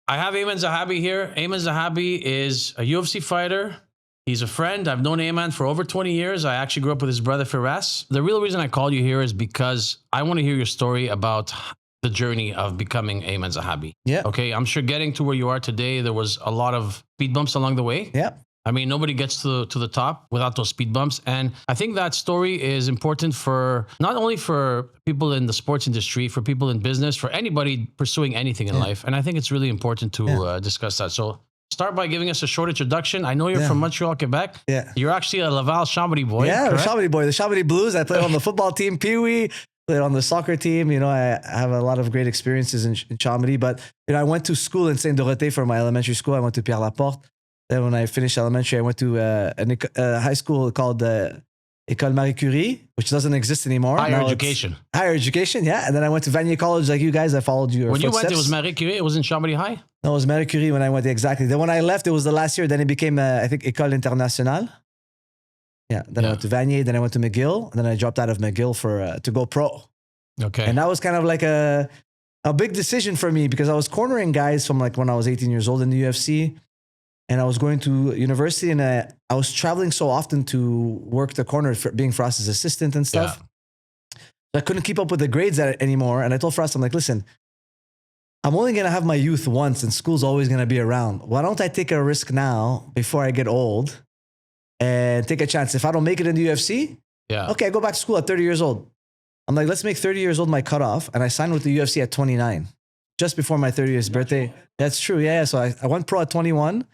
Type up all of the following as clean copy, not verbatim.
I have Aiemann Zahabi here. Aiemann Zahabi is a UFC fighter. He's a friend. I've known Aiemann for over 20 years. I actually grew up with his brother Firas. The real reason I called you here is because I want to hear your story about the journey of becoming Aiemann Zahabi. Yeah. Okay. I'm sure getting to where you are today, there was a lot of speed bumps along the way. Yeah. I mean, nobody gets to the top without those speed bumps. And I think that story is important for not only for people in the sports industry, for people in business, for anybody pursuing anything in life. And I think it's really important to discuss that. So start by giving us a short introduction. I know you're from Montreal, Quebec. Yeah. You're actually a Laval Chomedey boy. Yeah, correct? the Chomedey boy. The Chomedey Blues. I played on the football team, Pee-wee. Played on the soccer team. You know, I have a lot of great experiences in Chomedey. But, you know, I went to school in Saint-Dorothée for my elementary school. I went to Pierre Laporte. Then when I finished elementary, I went to a high school called École Marie Curie, which doesn't exist anymore. Higher education. Higher education, yeah. And then I went to Vanier College like you guys. I followed your When footsteps. you went, it was Marie Curie? It was in Chomedey High? No, it was Marie Curie when I went, exactly. Then when I left, it was the last year. Then it became, I think, École Internationale. Yeah. Then I went to Vanier. Then I went to McGill. And then I dropped out of McGill to go pro. Okay. And that was kind of like a big decision for me because I was cornering guys from like when I was 18 years old in the UFC. And I was going to university and I was traveling so often to work the corner, for being Frost's assistant and stuff. Yeah. So I couldn't keep up with the grades anymore. And I told Frost, I'm like, listen, I'm only going to have my youth once and school's always going to be around. Why don't I take a risk now before I get old and take a chance? If I don't make it in the UFC, okay, I go back to school at 30 years old. I'm like, let's make 30 years old my cutoff. And I signed with the UFC at 29, just before my 30th birthday. That's true. Yeah. So I went pro at 21.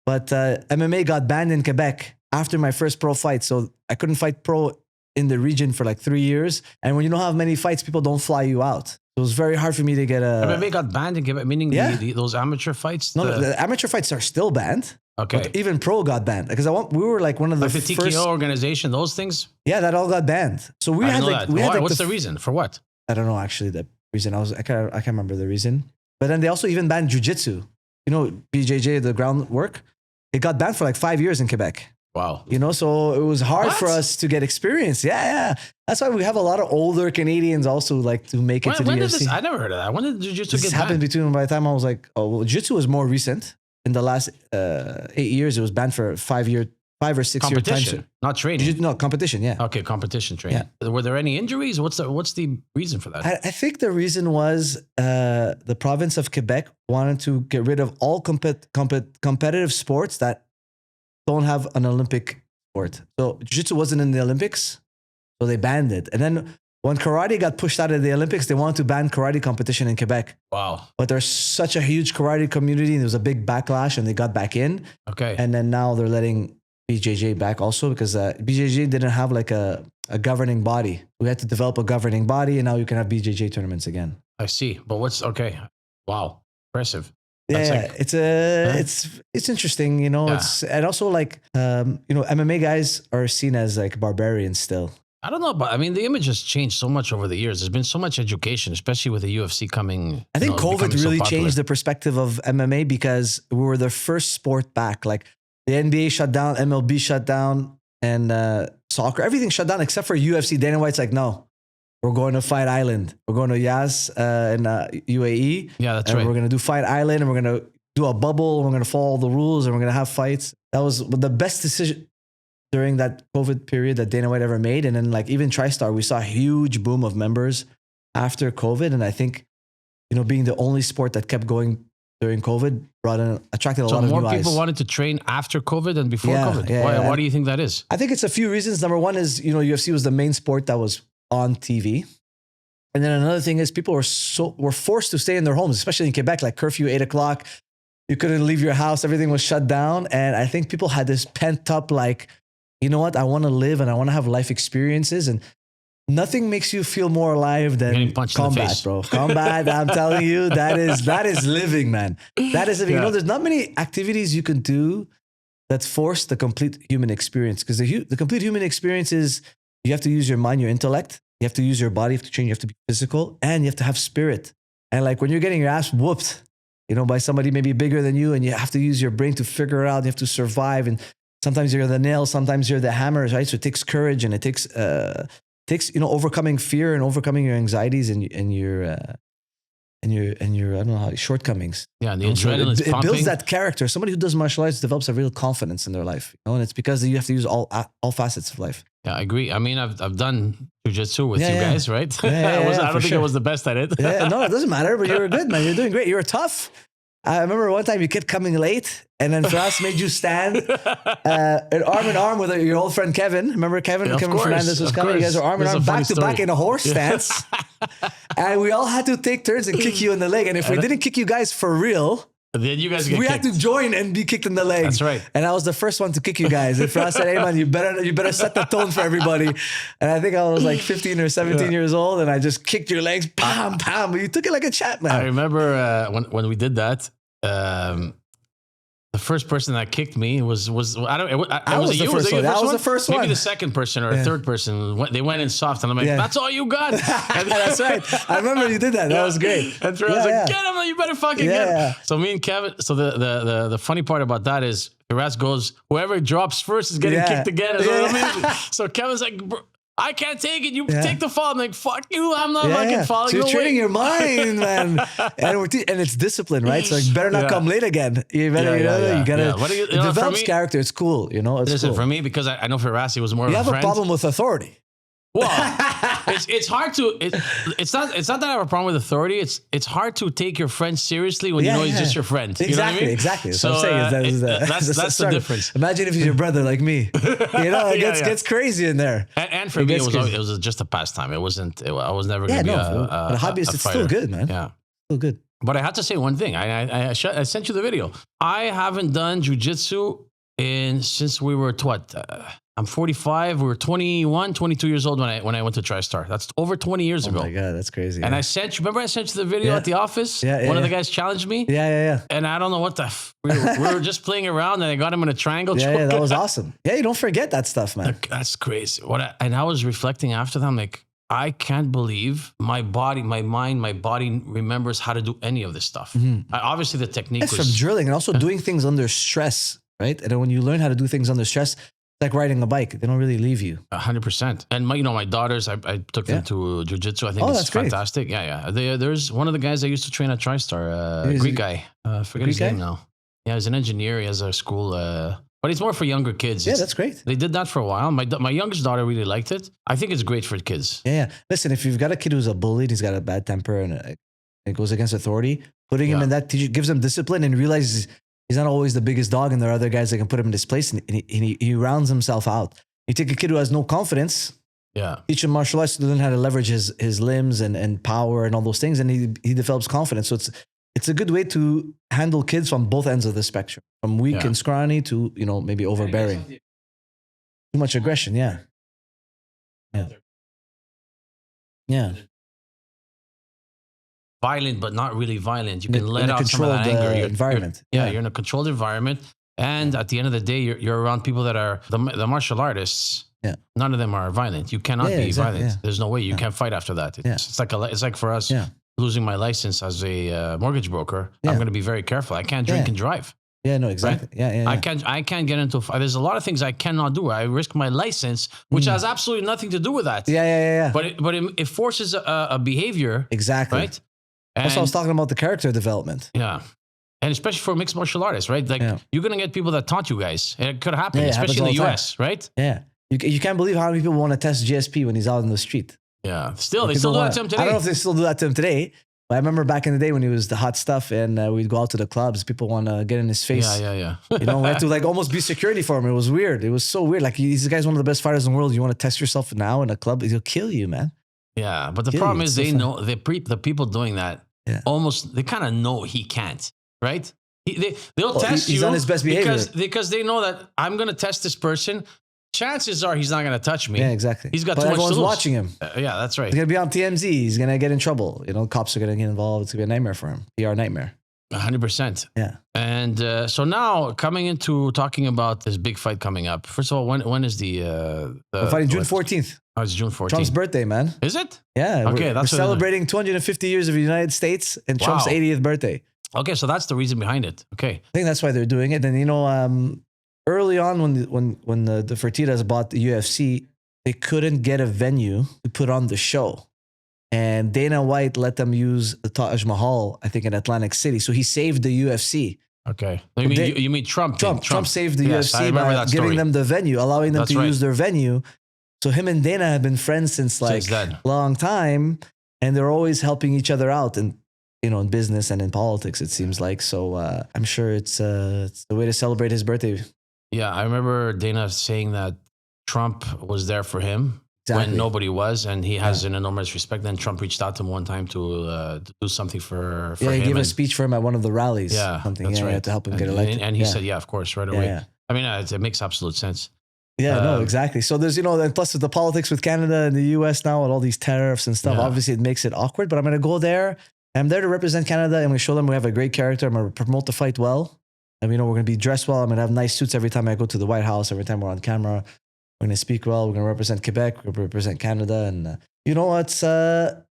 But MMA got banned in Quebec after my first pro fight. So I couldn't fight pro in the region for like 3 years. And when you don't have many fights, people don't fly you out. It was very hard for me to get a... MMA got banned in Quebec, meaning those amateur fights? No, the amateur fights are still banned. Okay. But even pro got banned. Because we were like one of the like the TKO organization, those things? Yeah, that all got banned. So we had like... What's the reason? For what? I don't know actually the reason. I can't remember the reason. But then they also even banned jiu-jitsu. You know, BJJ, the groundwork. It got banned for like 5 years in Quebec. Wow. You know, so it was hard for us to get experience. Yeah. That's why we have a lot of older Canadians also like to make it to the UFC. I never heard of that. When did jiu-jitsu get happened banned? By the time I was like, jiu-jitsu was more recent. In the last 8 years, it was banned for 5 or 6 year time. Not training. No, competition, yeah. Okay, competition training. Yeah. Were there any injuries? What's the reason for that? I think the reason was the province of Quebec wanted to get rid of all competitive sports that don't have an Olympic sport. So jiu-jitsu wasn't in the Olympics, so they banned it. And then when karate got pushed out of the Olympics, they wanted to ban karate competition in Quebec. Wow. But there's such a huge karate community, and there was a big backlash, and they got back in. Okay. And then now they're letting BJJ back also because BJJ didn't have like a governing body. We had to develop a governing body, and now you can have BJJ tournaments again. I see. But okay. Wow. Impressive. Yeah, it's interesting, you know. Yeah. And also like you know, MMA guys are seen as like barbarians still. I don't know, but I mean, the image has changed so much over the years. There's been so much education, especially with the UFC coming. I think COVID really changed the perspective of MMA because we were the first sport back. Like the NBA shut down, MLB shut down, and soccer, everything shut down except for UFC. Dana White's like, no. We're going to Fight Island. We're going to Yas in UAE. Yeah, that's right. We're going to do Fight Island, and we're going to do a bubble. We're going to follow the rules, and we're going to have fights. That was the best decision during that COVID period that Dana White ever made. And then like even TriStar, we saw a huge boom of members after COVID. And I think, you know, being the only sport that kept going during COVID attracted a lot of new eyes. So more people wanted to train after COVID than before COVID? Why do you think that is? I think it's a few reasons. Number one is, you know, UFC was the main sport that was on TV. And then another thing is people were forced to stay in their homes, especially in Quebec, like curfew, 8 o'clock. You couldn't leave your house. Everything was shut down. And I think people had this pent up, like, you know what? I want to live and I want to have life experiences. And nothing makes you feel more alive than combat, bro. Combat, I'm telling you, that is living, man. That is living. You know, there's not many activities you can do that force the complete human experience. Because the complete human experience is you have to use your mind, your intellect. You have to use your body, you have to train, you have to be physical, and you have to have spirit. And like when you're getting your ass whooped, you know, by somebody maybe bigger than you, and you have to use your brain to figure it out, you have to survive. And sometimes you're the nail, sometimes you're the hammer, right? So it takes courage, and it takes you know, overcoming fear and overcoming your anxieties and your and your I don't know how shortcomings. Yeah, and the You know, so adrenaline's it pumping. builds that character. Somebody who does martial arts develops a real confidence in their life, you know, and it's because you have to use all facets of life. Yeah, I agree. I mean, I've done jiu-jitsu with you guys, right? Yeah, I don't think I was the best at it. Yeah, no, it doesn't matter, but you're good, man. You're doing great. You're tough. I remember one time you kept coming late, and then Firas made you stand arm in arm with your old friend Kevin. Remember Kevin? Yeah, Kevin Fernandez was coming. You guys were arm in arm, back to back in a horse stance. And we all had to take turns and kick you in the leg. And if we didn't kick you guys for real, then you guys we had to join and be kicked in the leg. That's right. And I was the first one to kick you guys. And Firas said, "Hey man, you better set the tone for everybody." And I think I was like 15 or 17 years old, and I just kicked your legs, pam, pam. But you took it like a champ, man. I remember when we did that. The first person that kicked me was I don't. I was the first one. That was the first one. Maybe the second person or third person. They went in soft, and I'm like, "That's all you got." That's right. I remember you did that. That was great. And I was like, "Get him! You better fucking get him." So me and Kevin. So the funny part about that is Firas goes, "Whoever drops first is getting kicked again." So Kevin's like, "I can't take it. You take the fall." I'm like, "Fuck you! I'm not fucking falling." So you're training your mind, man, and it's discipline, right? So like, better not come late again. You better, you gotta. It develops character. It's cool, you know. It's listen, cool. for me, because I know Firas was more of a friend. You have a problem with authority. Well, it's hard to. It's not that I have a problem with authority. It's hard to take your friend seriously when you know he's just your friend. Exactly, you know what I mean? Exactly. So I'm saying that's the difference. Imagine if he's your brother like me. You know, it gets crazy in there. And for me, it was just a pastime. It wasn't. I was never going to be a hobbyist. It's still good, man. Yeah, still good. But I had to say one thing. I sent you the video. I haven't done jiu-jitsu since we were what. I'm 45. We were 21, 22 years old when I went to TriStar. That's over 20 years ago. Oh my God, that's crazy. And I sent you, remember I sent you the video at the office? One of the guys challenged me. Yeah. And I don't know what we were just playing around and I got him in a triangle choke. Yeah, that was awesome. Yeah, you don't forget that stuff, man. That's crazy. And I was reflecting after that. I'm like, I can't believe my body, my mind, my body remembers how to do any of this stuff. Obviously the technique was... from drilling and also doing things under stress, right? And then when you learn how to do things under stress, like riding a bike. They don't really leave you. 100%. And my daughters, I took them to jiu-jitsu. I think it's fantastic. Great. Yeah. There's one of the guys I used to train at TriStar, Greek guy. Forget his name now. Yeah, he's an engineer. He has a school, but it's more for younger kids. Yeah, that's great. They did that for a while. My youngest daughter really liked it. I think it's great for kids. Yeah. Listen, if you've got a kid who's a bully, he's got a bad temper and it goes against authority, putting him in that gives him discipline and realizes he's not always the biggest dog, and there are other guys that can put him in this place, and he rounds himself out. You take a kid who has no confidence, teach him martial arts to learn how to leverage his limbs and power and all those things, and he develops confidence. So it's a good way to handle kids from both ends of the spectrum, from weak and scrawny to maybe overbearing. Too much aggression, yeah. Violent, but not really violent. You can let out some of that anger. Environment. You're in a controlled environment. And at the end of the day, you're around people that are the martial artists. Yeah. None of them are violent. You cannot be violent. Yeah. There's no way. You can't fight after that. It's like for us losing my license as a mortgage broker. I'm going to be very careful. I can't drink and drive. Yeah, no, exactly. Right? Yeah. I can't get into. There's a lot of things I cannot do. I risk my license, which has absolutely nothing to do with that. Yeah. But it forces a behavior. Exactly. Right. That's what I was talking about, the character development. Yeah. And especially for mixed martial artists, right? Like you're going to get people that taunt you guys. And it could happen, especially in the US, right? Yeah. You can't believe how many people want to test GSP when he's out in the street. Yeah. They still do that to him today. I don't know if they still do that to him today. But I remember back in the day when he was the hot stuff and we'd go out to the clubs, people want to get in his face. Yeah. We had to almost be security for him. It was weird. It was so weird. Like this guy's one of the best fighters in the world. You want to test yourself now in a club, he'll kill you, man. Yeah. But the problem is they know, the people doing that, they kind of know he can't, right? They'll test you. He's on his best behavior. Because they know that I'm going to test this person. Chances are he's not going to touch me. Yeah, exactly. He's got too much to lose. Everyone's watching him. Yeah, that's right. He's going to be on TMZ. He's going to get in trouble. Cops are going to get involved. It's going to be a nightmare for him. PR nightmare. 100%. Yeah. And so now coming into talking about this big fight coming up. First of all, when is the we're fighting June 14th. Oh, it's June 14th. Trump's birthday, man. Is it? Yeah. Okay, we're celebrating 250 years of the United States and Trump's 80th birthday. Okay, so that's the reason behind it. Okay. I think that's why they're doing it. And early on when the Fertitas bought the UFC, they couldn't get a venue to put on the show. and Dana White let them use the Taj Mahal, I think, in Atlantic City. So he saved the UFC. Okay. You mean Trump? Trump saved the Yes, I UFC remember by that giving story. them the venue, allowing them That's to right. use their venue. So him and Dana have been friends since then. long time, and they're always helping each other out in business and in politics, it seems like. So I'm sure it's the way to celebrate his birthday. Yeah, I remember Dana saying that Trump was there for him when nobody was, and he has an enormous respect. Then Trump reached out to him one time to do something for him. He gave a speech for him at one of the rallies. Yeah, something. That's right. To help him get elected. And he said, "Yeah, of course, right away." Yeah. I mean, it makes absolute sense. Yeah, no, exactly. So there's, and plus with the politics with Canada and the US now and all these tariffs and stuff, obviously it makes it awkward, but I'm going to go there. I'm there to represent Canada. I'm going to show them we have a great character. I'm going to promote the fight well. And, we're going to be dressed well. I'm going to have nice suits every time I go to the White House, every time we're on camera. We're going to speak well. We're going to represent Quebec. We're going to represent Canada. And it's an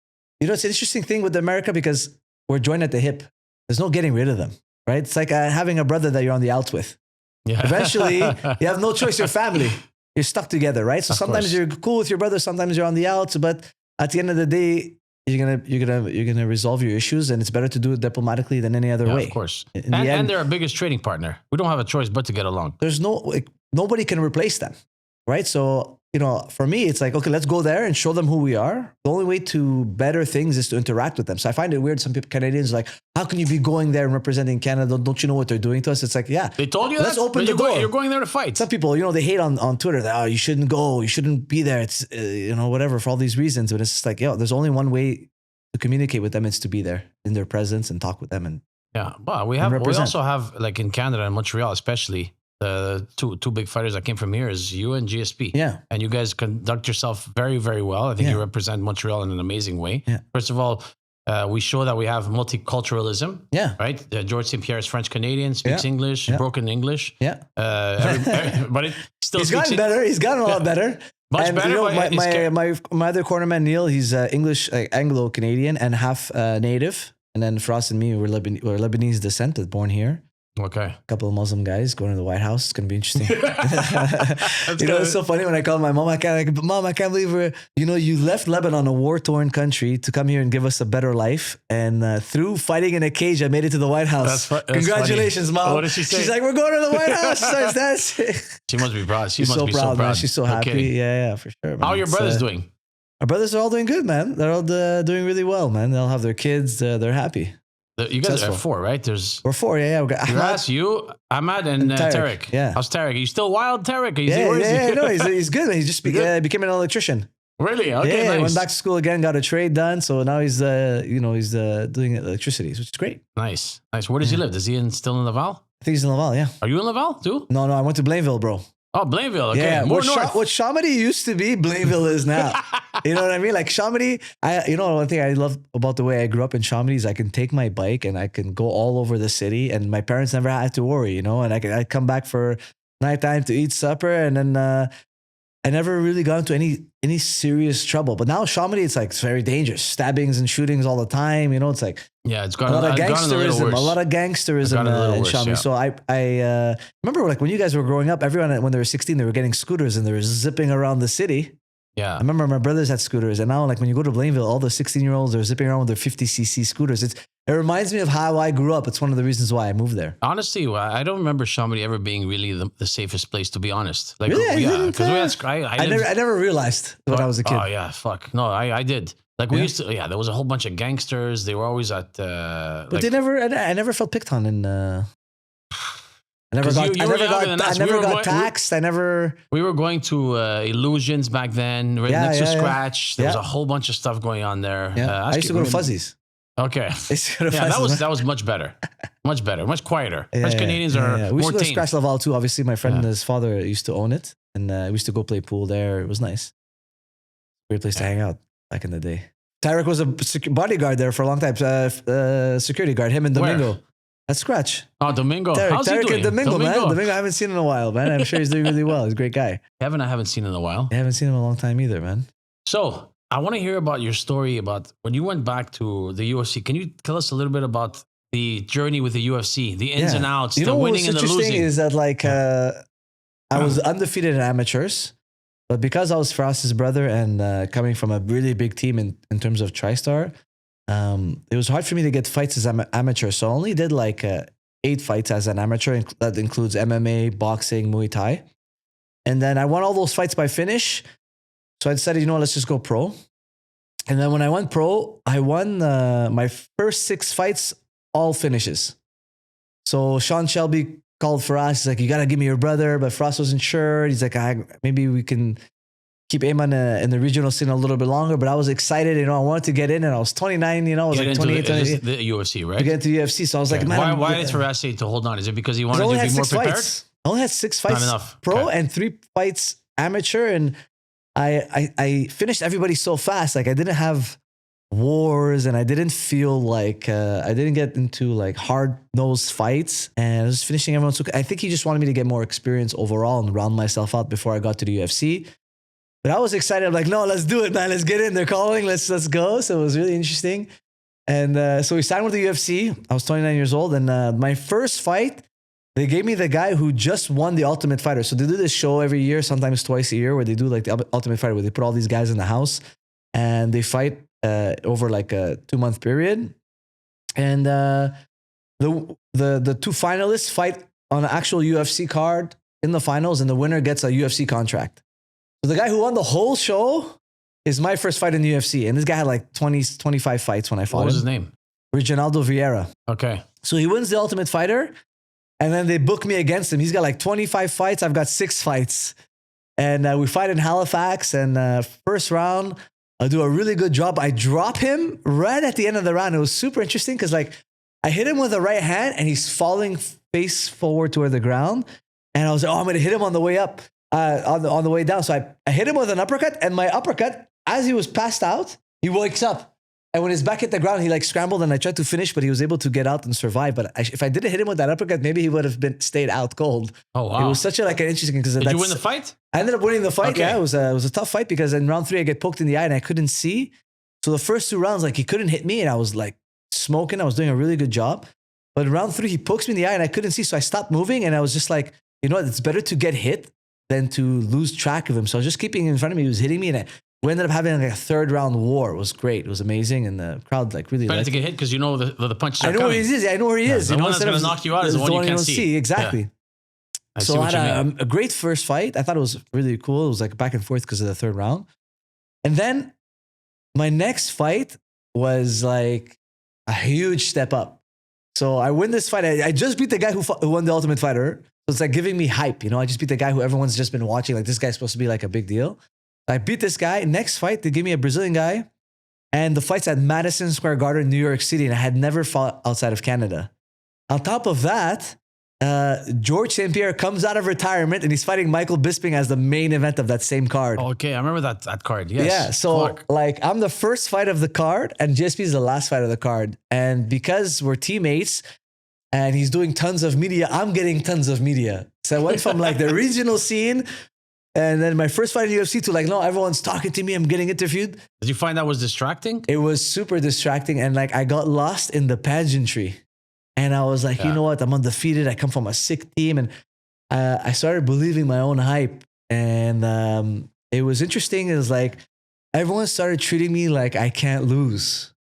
interesting thing with America because we're joined at the hip. There's no getting rid of them, right? It's like having a brother that you're on the outs with. Yeah. Eventually, you have no choice. You're family. You're stuck together, right? So sometimes you're cool with your brother, sometimes you're on the outs, but at the end of the day, you're gonna resolve your issues, and it's better to do it diplomatically than any other way. Of course. And they're our biggest trading partner. We don't have a choice but to get along. There's nobody can replace them, right? So for me, it's like, okay, let's go there and show them who we are. The only way to better things is to interact with them. So I find it weird. Some people, Canadians, are like, how can you be going there and representing Canada? Don't you know what they're doing to us? It's like, yeah, they told you let's open the door. You're going there to fight. Some people, they hate on Twitter that you shouldn't go, you shouldn't be there. It's whatever for all these reasons. But it's just like, there's only one way to communicate with them. It's to be there in their presence and talk with them. And well, we also have, like in Canada and Montreal, especially. The two big fighters that came from here is you and GSP. Yeah. And you guys conduct yourself very, very well. I think you represent Montreal in an amazing way. Yeah. First of all, we show that we have multiculturalism. Yeah. Right? George St. Pierre is French-Canadian, speaks English, broken English. Yeah. But still he's gotten better. He's gotten a lot better. Much better. My other cornerman, Neil, he's English, Anglo-Canadian and half native. And then for us and me, we're Lebanese descent, born here. Okay. A couple of Muslim guys going to the White House. It's going to be interesting. It's so funny when I call my mom, I can't believe you left Lebanon, a war-torn country, to come here and give us a better life. And through fighting in a cage, I made it to the White House. Congratulations, funny. Mom. What did she say? She's like, we're going to the White House. She must be proud. She's so proud, man. She's so happy. Yeah, for sure, man. How are your brothers doing? Our brothers are all doing good, man. They're all doing really well, man. They'll have their kids. They're happy. You guys are 4, right? We're 4, yeah. We got Ahmad, you, Ahmad, and Tarek. Yeah. How's Tarek? Are you still wild, Tarek? No, he's good. He just became an electrician. Really? Okay, nice. Went back to school again, got a trade done. So now he's doing electricity, which is great. Nice. Where does he live? Is he still in Laval? I think he's in Laval, yeah. Are you in Laval too? No, I went to Blainville, bro. Oh, Blainville. Okay. Yeah, More north. What Chomedey used to be, Blainville is now. You know what I mean? Like Chomedey, one thing I love about the way I grew up in Chomedey is I can take my bike and I can go all over the city, and my parents never had to worry, and I'd come back for nighttime to eat supper, and then I never really got into any serious trouble. But now Chomedey, it's very dangerous. Stabbings and shootings all the time. It's like it's got a lot of gangsterism. A lot of gangsterism in Chomedey. Yeah. So I remember when you guys were growing up, everyone when they were 16, they were getting scooters and they were zipping around the city. Yeah. I remember my brothers had scooters, and now when you go to Blainville, all the 16-year-olds are zipping around with their 50cc scooters. It reminds me of how I grew up. It's one of the reasons why I moved there. Honestly, I don't remember Chomedey ever being really the safest place, to be honest. Really? Yeah, because I never realized when I was a kid. Oh yeah, fuck. No, I did. We used to. Yeah, there was a whole bunch of gangsters. They were always at. But I never felt picked on in. I never got taxed. We were going to Illusions back then, right next to Scratch. There was a whole bunch of stuff going on there. Yeah. I used to go to Fuzzies. Okay. That was much better. Much better. Much quieter. French Canadians are more we used to go to tame. Scratch Laval too. Obviously, my friend and his father used to own it, and we used to go play pool there. It was nice. Great place to hang out back in the day. Tarek was a bodyguard there for a long time. Security guard. Him and Domingo. Where? At Scratch. Oh, Domingo. How's he Tarek doing? and Domingo, man. Domingo, I haven't seen in a while, man. I'm sure he's doing really well. He's a great guy. Kevin, I haven't seen in a while. I haven't seen him in a long time either, man. So I want to hear about your story about when you went back to the UFC. Can you tell us a little bit about the journey with the UFC, the ins and outs, the winning and the losing? Is that I was undefeated in amateurs. But because I was Firas's brother and coming from a really big team in terms of TriStar, it was hard for me to get fights as an amateur. So I only did like 8 fights as an amateur. That includes MMA, boxing, Muay Thai. And then I won all those fights by finish. So I decided, you know, let's just go pro. And then when I went pro, I won my first 6 fights, all finishes. So Sean Shelby called Firas. He's like, you got to give me your brother. But Firas wasn't sure. He's like, maybe we can keep Aiemann in the regional scene a little bit longer. But I was excited. You know, I wanted to get in. And I was 29, you know. I was like 28, 28. The UFC, right? To get into the UFC. So I was like, man. Why did Firas say to hold on? Is it because he wanted to be more prepared? I only had 6 fights Not enough. pro and 3 fights amateur. And I finished everybody so fast. Like I didn't have wars and I didn't feel like I didn't get into like hard-nosed fights, and I was finishing everyone. So I think he just wanted me to get more experience overall and round myself out before I got to the UFC. But I was excited. I'm like, no, let's do it, man. Let's get in. They're calling. Let's go. So it was really interesting. And so we signed with the UFC. I was 29 years old, and my first fight, they gave me the guy who just won the Ultimate Fighter. So they do this show every year, sometimes twice a year, where they do like the Ultimate Fighter, where they put all these guys in the house and they fight over like a 2-month period. And the 2 finalists fight on an actual UFC card in the finals, and the winner gets a UFC contract. So the guy who won the whole show is my first fight in the UFC. And this guy had like 25 fights when I fought him. What was his name? Reginaldo Vieira. Okay. So he wins the Ultimate Fighter. And then they book me against him. He's got like 25 fights. I've got 6 fights. And we fight in Halifax. And first round, I do a really good job. I drop him right at the end of the round. It was super interesting because like I hit him with the right hand and he's falling face forward toward the ground. And I was like, oh, I'm going to hit him on the way up, on the way down. So I hit him with an uppercut, and my uppercut, as he was passed out, he wakes up. And when his back hit the ground, he like scrambled, and I tried to finish, but he was able to get out and survive. But if I didn't hit him with that uppercut, maybe he would have stayed out cold. Oh, wow. It was such an interesting, because Did you win the fight? I ended up winning the fight. Okay. Yeah, it was a tough fight because in round 3 I get poked in the eye and I couldn't see. So the first 2 rounds, like he couldn't hit me, and I was like smoking. I was doing a really good job. But in round 3, he pokes me in the eye and I couldn't see, so I stopped moving, and I was just like, you know what? It's better to get hit than to lose track of him. So I was just keeping in front of me. He was hitting me, and we ended up having like a 3rd round war. It was great. It was amazing. And the crowd like really Better liked to get hit because you know the punches are I know coming. where he is. Yeah, I know where he is. The you know, one that's going to knock you out is the one you can't see. Exactly. Yeah. I see So what I you had mean. a great first fight. I thought it was really cool. It was like back and forth because of the 3rd round. And then my next fight was like a huge step up. So I win this fight. I just beat the guy who won the Ultimate Fighter. So it's like giving me hype. You know, I just beat the guy who everyone's just been watching. Like, this guy's supposed to be like a big deal. I beat this guy. Next fight, they give me a Brazilian guy. And the fight's at Madison Square Garden, New York City. And I had never fought outside of Canada. On top of that, George St. Pierre comes out of retirement and he's fighting Michael Bisping as the main event of that same card. Okay, I remember that card. Yes. Yeah, so Fuck. like I'm the first fight of the card and GSP is the last fight of the card. And because we're teammates and he's doing tons of media, I'm getting tons of media. So I went from like the regional scene and then my first fight in UFC to like, no, everyone's talking to me. I'm getting interviewed. Did you find that was distracting? It was super distracting. And like I got lost in the pageantry. And I was like, you know what? I'm undefeated. I come from a sick team. And I started believing my own hype. And it was interesting. It was like, everyone started treating me like I can't lose.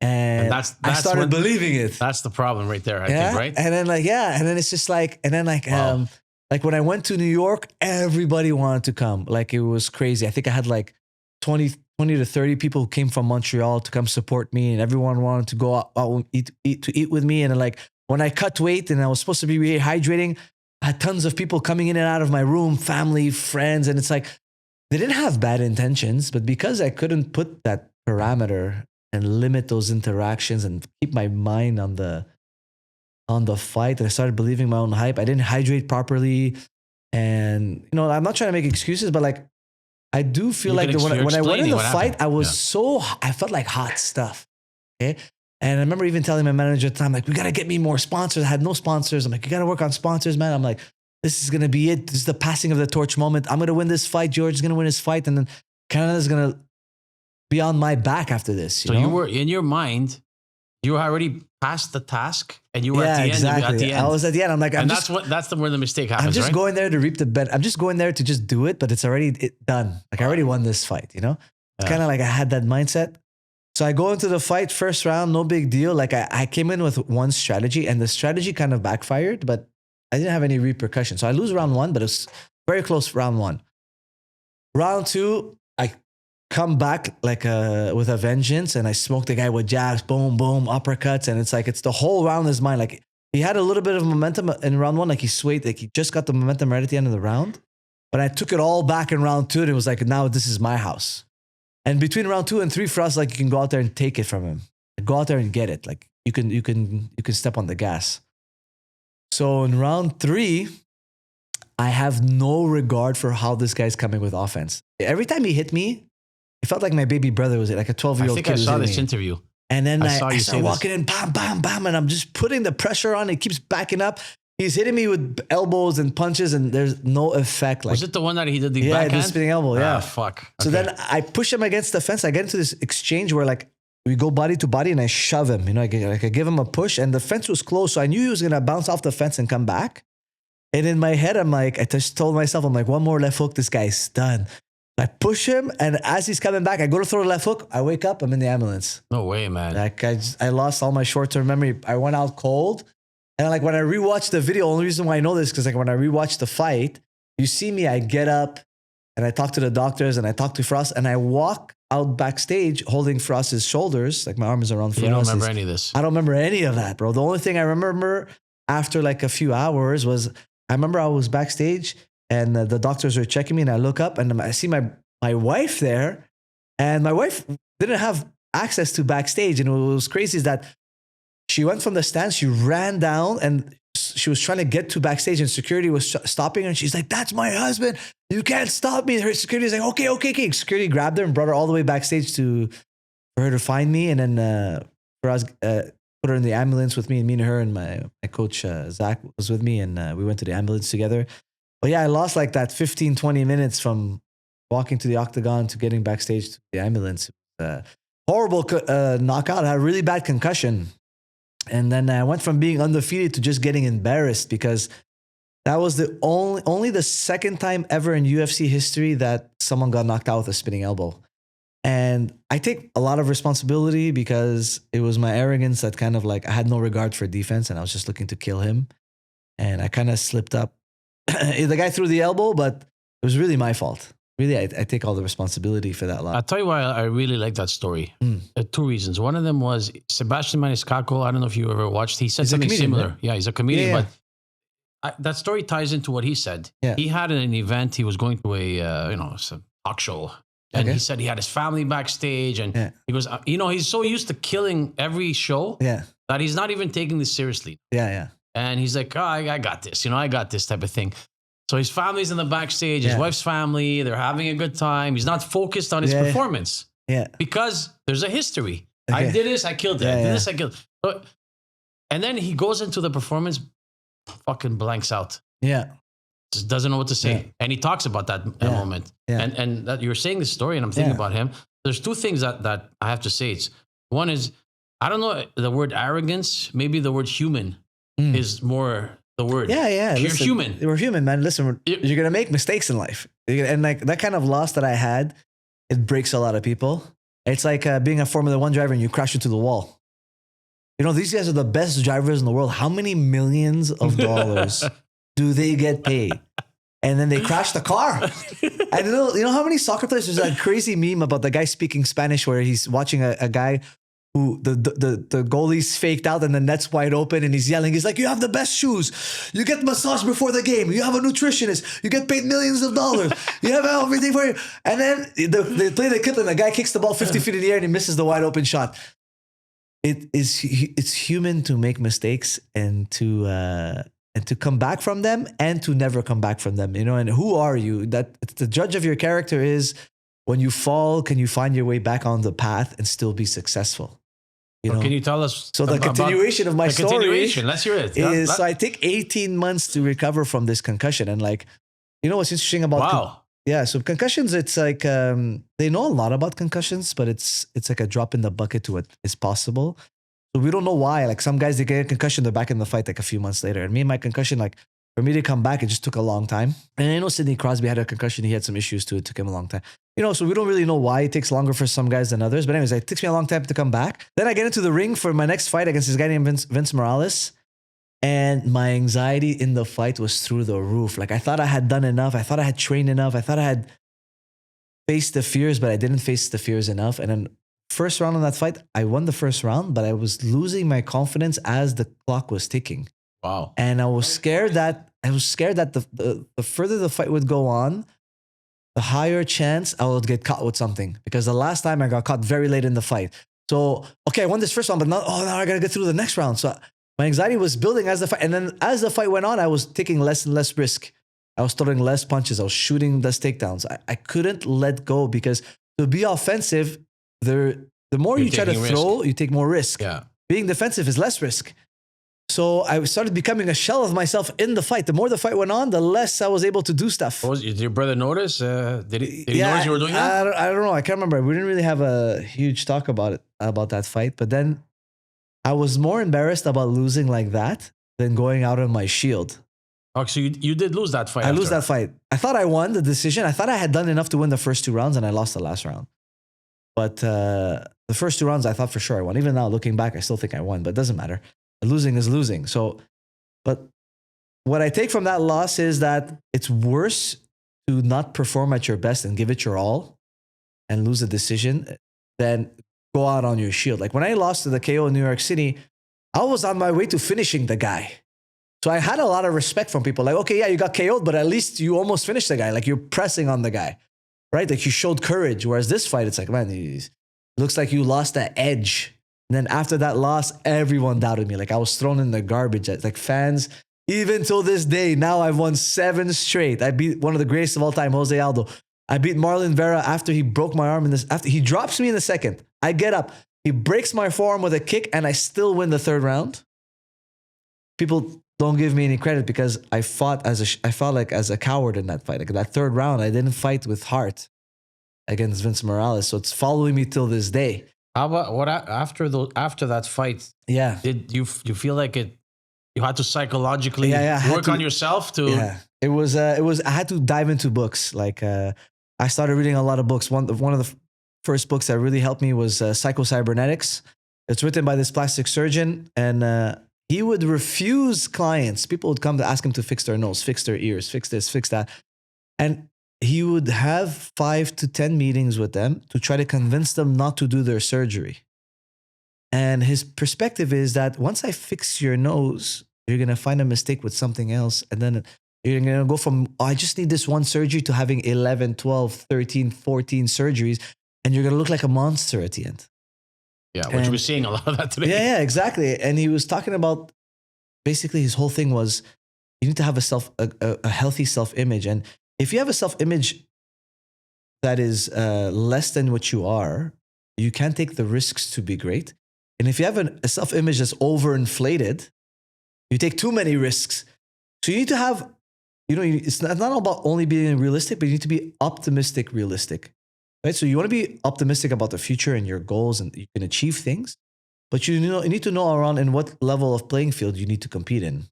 And that's I started believing it. That's the problem right there, I think, right? And then like, and then it's just like, and then like, Wow. Like when I went to New York, everybody wanted to come. Like it was crazy. I think I had like 20 to 30 people who came from Montreal to come support me, and everyone wanted to go out and eat with me. And then like when I cut weight and I was supposed to be rehydrating, I had tons of people coming in and out of my room, family, friends. And it's like, they didn't have bad intentions, but because I couldn't put that parameter and limit those interactions and keep my mind on the fight, and I started believing my own hype. I didn't hydrate properly. And, you know, I'm not trying to make excuses, but like, I do feel like when I went in the fight, I was I felt like hot stuff. Okay. And I remember even telling my manager at the time, like, we got to get me more sponsors. I had no sponsors. I'm like, you got to work on sponsors, man. I'm like, this is going to be it. This is the passing of the torch moment. I'm going to win this fight. George is going to win his fight. And then Canada's going to be on my back after this. You were in your mind, You were already past the task, and you were Yeah, at the exactly. end. At the end, I was at the end. I'm like, and that's where the mistake happens. I'm just right? going there to reap the benefit. I'm just going there to just do it, but it's already done. Like I already won this fight, you know? It's kind of like I had that mindset. So I go into the fight, first round, no big deal. Like I came in with one strategy and the strategy kind of backfired, but I didn't have any repercussions. So I lose round 1, but it's very close round 1. Round 2, I come back like with a vengeance and I smoke the guy with jabs, boom, boom, uppercuts. And it's like, it's the whole round is mine. Like he had a little bit of momentum in round 1. Like he swayed, like he just got the momentum right at the end of the round. But I took it all back in round 2 and it was like, now this is my house. And between round 2 and 3 for us, like you can go out there and take it from him. Go out there and get it. Like you can step on the gas. So in round 3, I have no regard for how this guy's coming with offense. Every time he hit me, it felt like my baby brother was like a 12-year-old kid. I think I saw this interview. And then I start walking in, bam, bam, bam, and I'm just putting the pressure on. He keeps backing up. He's hitting me with elbows and punches, and there's no effect. Like, was it the one that he did the backhand? Yeah, the spinning elbow, yeah. Fuck. Okay. So then I push him against the fence. I get into this exchange where like we go body to body and I shove him. You know, I give him a push and the fence was closed. So I knew he was going to bounce off the fence and come back. And in my head, I'm like, I just told myself, I'm like, one more left hook, this guy's done. I push him, and as he's coming back, I go to throw the left hook. I wake up, I'm in the ambulance. No way, man. Like I lost all my short-term memory. I went out cold. And like when I rewatched the video, only reason why I know this is because like when I rewatched the fight, you see me, I get up and I talk to the doctors and I talk to Frost and I walk out backstage holding Frost's shoulders. Like my arm is around Frost. You don't remember any of this? I don't remember any of that, bro. The only thing I remember after like a few hours was I remember I was backstage and the doctors were checking me and I look up and I see my wife there, and my wife didn't have access to backstage. And what was crazy is that she went from the stands, she ran down and she was trying to get to backstage and security was stopping her. And she's like, that's my husband. You can't stop me. Her security is like, okay. Security grabbed her and brought her all the way backstage for her to find me. And then for us, put her in the ambulance with me and her and my coach, Zach was with me. And we went to the ambulance together. But yeah, I lost like that 15, 20 minutes from walking to the octagon to getting backstage to the ambulance. Horrible knockout. I had a really bad concussion. And then I went from being undefeated to just getting embarrassed because that was the only the second time ever in UFC history that someone got knocked out with a spinning elbow. And I take a lot of responsibility because it was my arrogance that kind of like, I had no regard for defense and I was just looking to kill him. And I kind of slipped up. The guy threw the elbow, but it was really my fault. Really, I take all the responsibility for that lot. I'll tell you why I really like that story. 2 reasons. One of them was Sebastian Maniscalco. I don't know if you ever watched. He said something similar. Right? Yeah, he's a comedian. But that story ties into what he said. Yeah. He had an event. He was going to a talk show. And he said he had his family backstage. And he goes, he's so used to killing every show that he's not even taking this seriously. Yeah. And he's like, I got this. I got this type of thing. So his family's in the backstage, his wife's family, they're having a good time. He's not focused on his performance. Yeah. Because there's a history. Okay. I did this, I killed it. I did this, I killed it. And then he goes into the performance, fucking blanks out. Yeah. Just doesn't know what to say. Yeah. And he talks about that moment. Yeah. And that you're saying this story and I'm thinking about him. There's 2 things that I have to say. One is, I don't know the word arrogance, maybe the word human is more the word. Yeah. You're human. We're human, man. Listen, you're going to make mistakes in life. And like that kind of loss that I had, it breaks a lot of people. It's like being a Formula 1 driver and you crash into the wall. These guys are the best drivers in the world. How many millions of dollars do they get paid? And then they crash the car. I don't know. You know how many soccer players? There's that crazy meme about the guy speaking Spanish where he's watching a guy who the goalie's faked out and the net's wide open and he's yelling. He's like, you have the best shoes. You get massage before the game. You have a nutritionist. You get paid millions of dollars. You have everything for you. And then they play the clip and the guy kicks the ball 50 feet in the air and he misses the wide open shot. It's human to make mistakes and to come back from them and to never come back from them. And who are you? That the judge of your character is when you fall, can you find your way back on the path and still be successful? Can you tell us? So the continuation of my story. Let's hear it. So I take 18 months to recover from this concussion. And like, what's interesting about so concussions, it's like they know a lot about concussions, but it's like a drop in the bucket to what is possible. So we don't know why. Like some guys, they get a concussion, they're back in the fight like a few months later. And me and my concussion, like for me to come back, it just took a long time. And I know Sidney Crosby had a concussion. He had some issues too. It took him a long time. So we don't really know why it takes longer for some guys than others. But anyways, it takes me a long time to come back. Then I get into the ring for my next fight against this guy named Vince Morales. And my anxiety in the fight was through the roof. Like I thought I had done enough. I thought I had trained enough. I thought I had faced the fears, but I didn't face the fears enough. And then first round of that fight, I won the first round, but I was losing my confidence as the clock was ticking. Wow. And I was scared that the further the fight would go on, the higher chance I would get caught with something. Because the last time I got caught very late in the fight. So, okay, I won this first round, but now I got to get through the next round. So my anxiety was building as the fight. And then as the fight went on, I was taking less and less risk. I was throwing less punches. I was shooting less takedowns. I couldn't let go because to be offensive, the more you try to throw, you take more risk. Yeah. Being defensive is less risk. So I started becoming a shell of myself in the fight. The more the fight went on, the less I was able to do stuff. Did your brother notice? Did he notice you were doing that? I don't know. I can't remember. We didn't really have a huge talk about that fight. But then I was more embarrassed about losing like that than going out on my shield. Oh, so you did lose that fight. I lose that fight. I thought I won the decision. I thought I had done enough to win the first 2 rounds, and I lost the last round. But the first 2 rounds, I thought for sure I won. Even now, looking back, I still think I won, but it doesn't matter. Losing is losing. So, but what I take from that loss is that it's worse to not perform at your best and give it your all and lose a decision than go out on your shield. Like when I lost to the KO in New York City, I was on my way to finishing the guy. So I had a lot of respect from people. Like, okay, yeah, you got KO'd, but at least you almost finished the guy. Like you're pressing on the guy, right? Like you showed courage. Whereas this fight, it's like, man, it looks like you lost that edge. And then after that loss, everyone doubted me. Like I was thrown in the garbage. Like fans, even till this day, now I've won 7 straight. I beat one of the greatest of all time, Jose Aldo. I beat Marlon Vera after he broke my arm after he drops me in the second. I get up, he breaks my forearm with a kick, and I still win the 3rd round. People don't give me any credit because I fought like as a coward in that fight. Like that 3rd round, I didn't fight with heart against Vince Morales. So it's following me till this day. How about what after that fight? Yeah. Did you feel like you had to psychologically work on yourself to? Yeah. It was. I had to dive into books. Like I started reading a lot of books. One of the first books that really helped me was Psycho-Cybernetics. It's written by this plastic surgeon, and he would refuse clients. People would come to ask him to fix their nose, fix their ears, fix this, fix that, and he would have 5 to 10 meetings with them to try to convince them not to do their surgery. And his perspective is that once I fix your nose, you're going to find a mistake with something else. And then you're going to go from, I just need this one surgery to having 11, 12, 13, 14 surgeries. And you're going to look like a monster at the end. Yeah, which we're seeing a lot of that today. Yeah, exactly. And he was talking about, basically his whole thing was, you need to have a healthy self-image. And if you have a self-image that is less than what you are, you can't take the risks to be great. And if you have a self-image that's overinflated, you take too many risks. So you need to have, it's not about only being realistic, but you need to be optimistic, realistic, right? So you want to be optimistic about the future and your goals, and you can achieve things, but you need to know around in what level of playing field you need to compete in,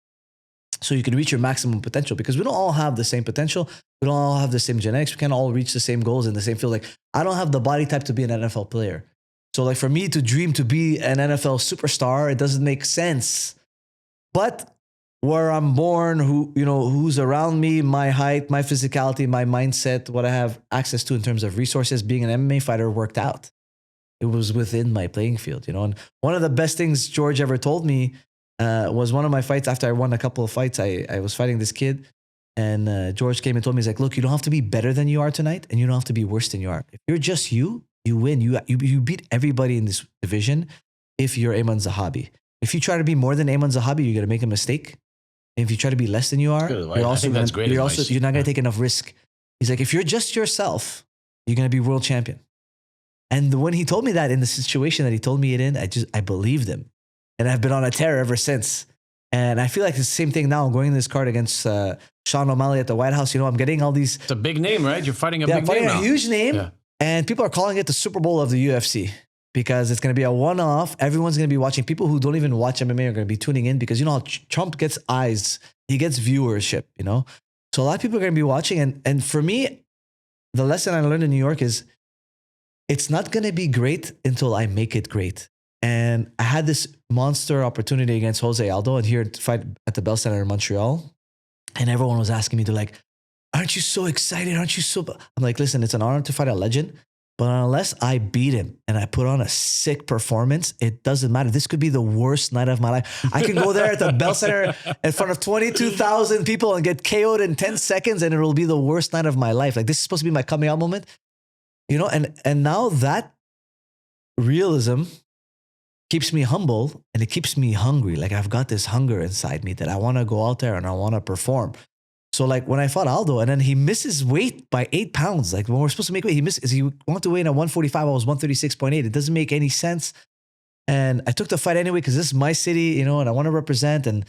so you can reach your maximum potential. Because we don't all have the same potential. We don't all have the same genetics. We can't all reach the same goals in the same field. Like I don't have the body type to be an NFL player. So like for me to dream to be an NFL superstar, it doesn't make sense. But where I'm born, who's around me, my height, my physicality, my mindset, what I have access to in terms of resources, being an MMA fighter worked out. It was within my playing field, And one of the best things George ever told me was one of my fights. After I won a couple of fights, I was fighting this kid, and George came and told me, he's like, look, you don't have to be better than you are tonight, and you don't have to be worse than you are. If you're just you win. You beat everybody in this division if you're Aiemann Zahabi. If you try to be more than Aiemann Zahabi, you're going to make a mistake. And if you try to be less than you are, you're not going to take enough risk. He's like, if you're just yourself, you're going to be world champion. And when he told me that in the situation that he told me it in, I believed him. And I've been on a tear ever since. And I feel like it's the same thing now. I'm going in this card against Sean O'Malley at the White House. I'm getting all these. It's a big name, right? You're fighting a big name now. A huge name. Yeah. And people are calling it the Super Bowl of the UFC. because it's going to be a one-off. Everyone's going to be watching. People who don't even watch MMA are going to be tuning in because you know how Trump gets eyes. He gets viewership, you know? So a lot of people are going to be watching. And for me, the lesson I learned in New York is it's not going to be great until I make it great. And I had this monster opportunity against Jose Aldo and here to fight at the Bell Center in Montreal. And everyone was asking me, they're like, aren't you so excited? Aren't you so... I'm like, listen, it's an honor to fight a legend. But unless I beat him and I put on a sick performance, it doesn't matter. This could be the worst night of my life. I can go there at the Bell Center in front of 22,000 people and get KO'd in 10 seconds and it will be the worst night of my life. Like this is supposed to be my coming out moment. You know, and now that realism keeps me humble and it keeps me hungry. Like I've got this hunger inside me that I want to go out there and I want to perform. So like when I fought Aldo and then he misses weight by 8 pounds, like when we're supposed to make weight, he wanted to weigh in at 145, I was 136.8. It doesn't make any sense. And I took the fight anyway, because this is my city, you know, and I want to represent. And,